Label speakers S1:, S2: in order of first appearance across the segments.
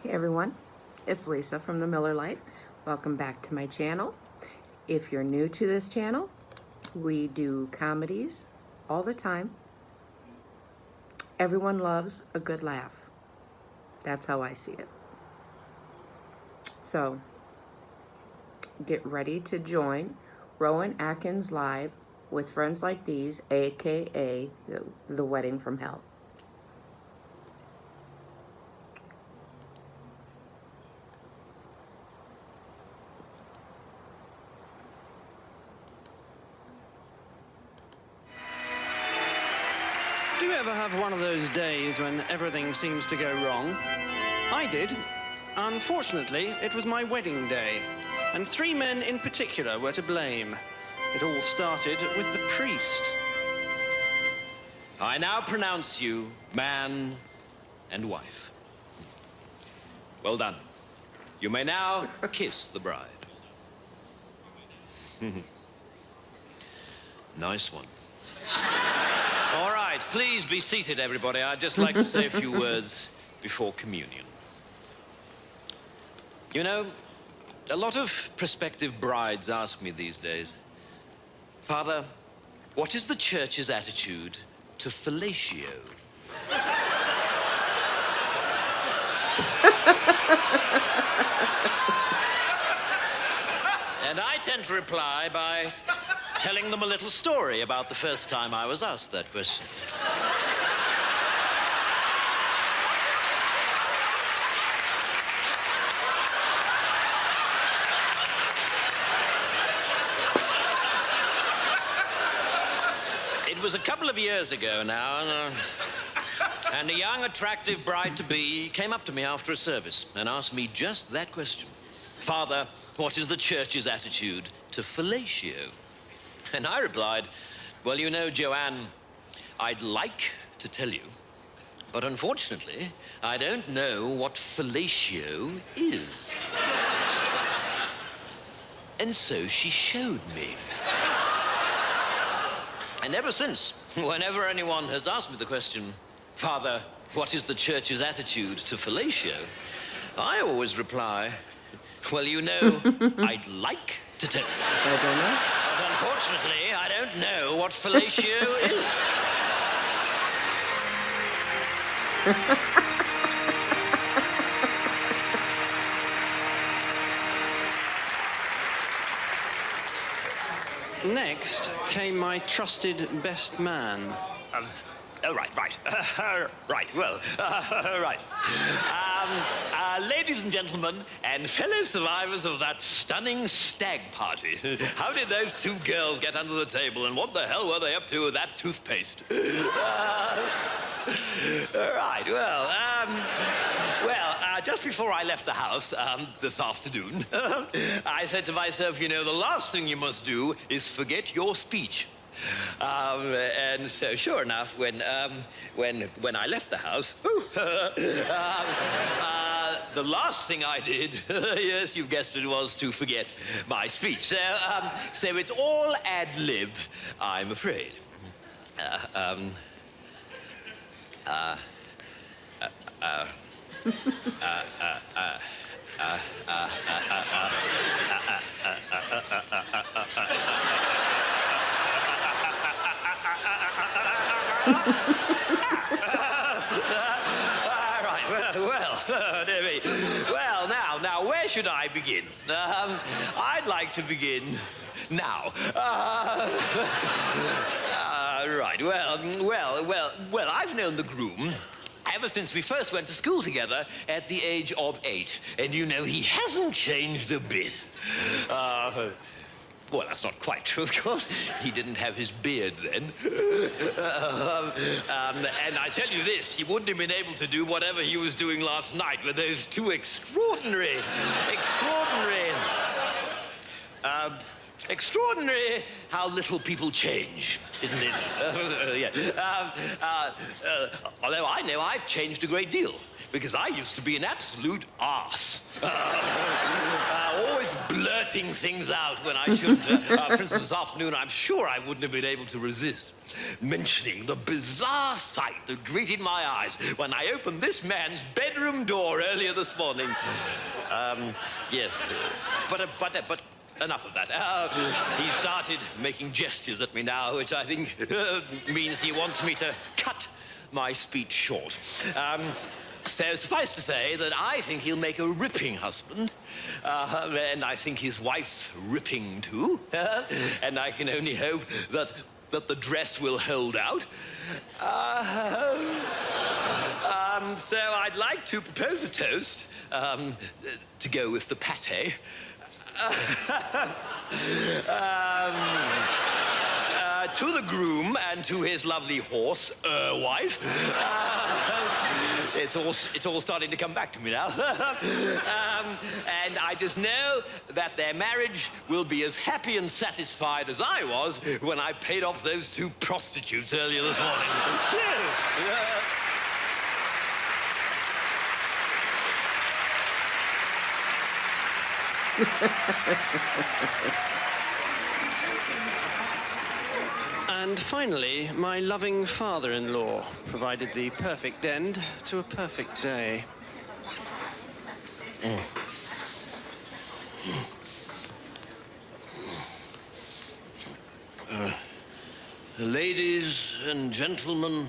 S1: Hey everyone, it's Lisa from The Miller Life. Welcome back to my channel. If you're new to this channel, we do comedies all the time. Everyone loves a good laugh. That's how I see it. So, get ready to join Rowen Atkinson live with Friends Like These, aka The Wedding from Hell.
S2: Do you ever have one of those days when everything seems to go wrong? I did. Unfortunately, it was my wedding day, and 3 men in particular were to blame. It all started with the priest.
S3: I now pronounce you man and wife. Well done. You may now kiss the bride. Nice one. All right, please be seated, everybody. I'd just like to say a few words before communion. You know, a lot of prospective brides ask me these days, Father, what is the church's attitude to fellatio? And I tend to reply by telling them a little story about the first time I was asked that question. It was a couple of years ago now, and a young, attractive bride-to-be came up to me after a service and asked me just that question. Father, what is the church's attitude to fellatio? And I replied, well, you know, Joanne, I'd like to tell you, but unfortunately, I don't know what fellatio is. And so she showed me. And ever since, whenever anyone has asked me the question, Father, what is the church's attitude to fellatio? I always reply, well, you know, I'd like to tell you.
S1: I don't know.
S3: But unfortunately, I don't know what fellatio is.
S2: Next came my trusted best man.
S3: Ladies and gentlemen, and fellow survivors of that stunning stag party, how did those 2 girls get under the table, and what the hell were they up to with that toothpaste? Just before I left the house this afternoon, I said to myself, you know, the last thing you must do is forget your speech. And so, sure enough, when I left the house, the last thing I did, yes, you guessed it, was to forget my speech. So it's all ad lib, I'm afraid. Now, where should I begin? I'd like to begin now. I've known the groom ever since we first went to school together at the age of 8. And you know, he hasn't changed a bit. Well, that's not quite true, of course. He didn't have his beard then. And I tell you this, he wouldn't have been able to do whatever he was doing last night with those 2 extraordinary how little people change, isn't it? Yeah. Although I know I've changed a great deal. because I used to be an absolute arse. Always blurting things out when I shouldn't. For instance, this afternoon, I'm sure I wouldn't have been able to resist mentioning the bizarre sight that greeted my eyes when I opened this man's bedroom door earlier this morning. Yes, but enough of that. He started making gestures at me now, which I think means he wants me to cut my speech short. So suffice to say that I think he'll make a ripping husband, and I think his wife's ripping too, and I can only hope that the dress will hold out. So I'd like to propose a toast to go with the pate. To the groom and to his lovely horse, wife. It's all starting to come back to me now. And I just know that their marriage will be as happy and satisfied as I was when I paid off those 2 prostitutes earlier this morning.
S2: And finally, my loving father-in-law provided the perfect end to a perfect day.
S3: Ladies and gentlemen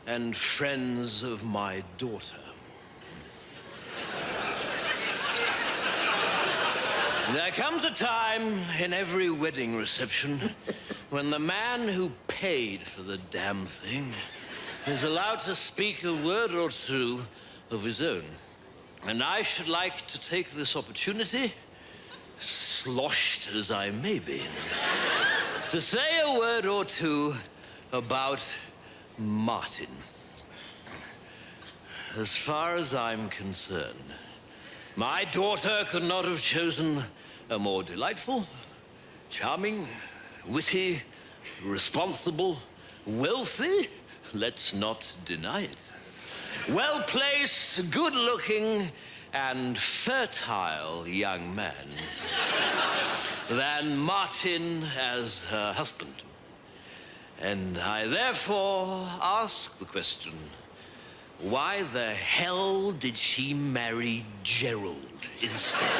S3: and friends of my daughter. There comes a time in every wedding reception when the man who paid for the damn thing is allowed to speak a word or 2 of his own. And I should like to take this opportunity, sloshed as I may be, to say a word or 2 about Martin. As far as I'm concerned, my daughter could not have chosen a more delightful, charming, witty, responsible, wealthy, let's not deny it, well-placed, good-looking, and fertile young man than Martin as her husband. And I therefore ask the question, why the hell did she marry Gerald instead?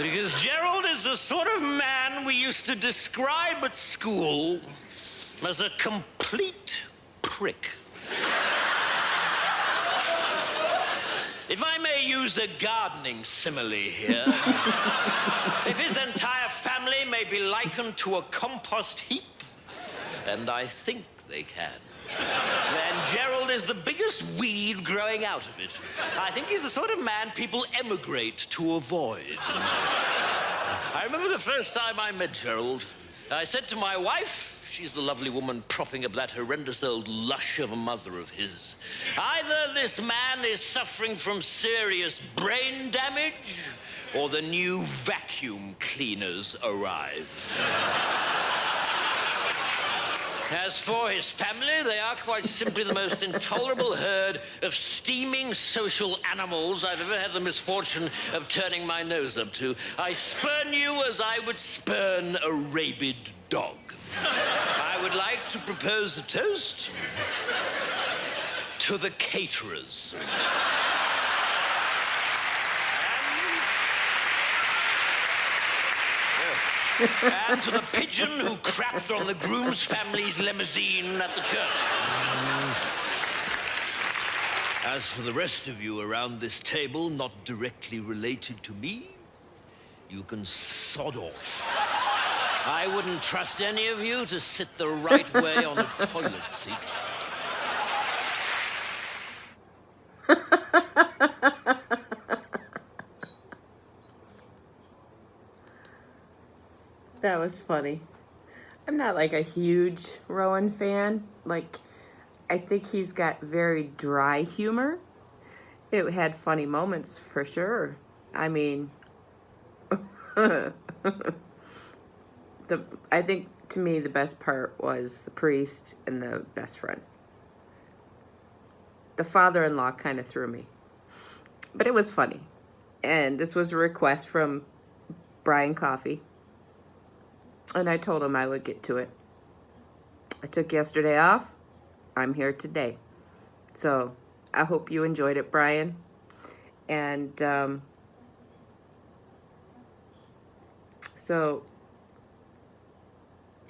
S3: Because Gerald is the sort of man we used to describe at school as a complete prick. If I may use a gardening simile here, if his entire family may be likened to a compost heap, and I think they can, then Gerald is the biggest weed growing out of it. I think he's the sort of man people emigrate to avoid. I remember the first time I met Gerald, I said to my wife, she's the lovely woman propping up that horrendous old lush of a mother of his, either this man is suffering from serious brain damage, or the new vacuum cleaners arrive. As for his family, they are quite simply the most intolerable herd of steaming social animals I've ever had the misfortune of turning my nose up to. I spurn you as I would spurn a rabid dog. I would like to propose a toast to the caterers. And to the pigeon who crapped on the groom's family's limousine at the church. As for the rest of you around this table, not directly related to me, you can sod off. I wouldn't trust any of you to sit the right way on a toilet seat.
S1: That was funny. I'm not like a huge Rowen fan. Like, I think he's got very dry humor. It had funny moments for sure. I mean, I think to me, the best part was the priest and the best friend. The father-in-law kind of threw me, but it was funny. And this was a request from Brian Coffey, and I told him I would get to it. I took yesterday off. I'm here today. So I hope you enjoyed it, Brian. And so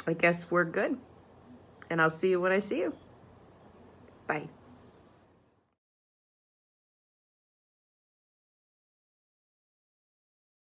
S1: I guess we're good. And I'll see you when I see you. Bye.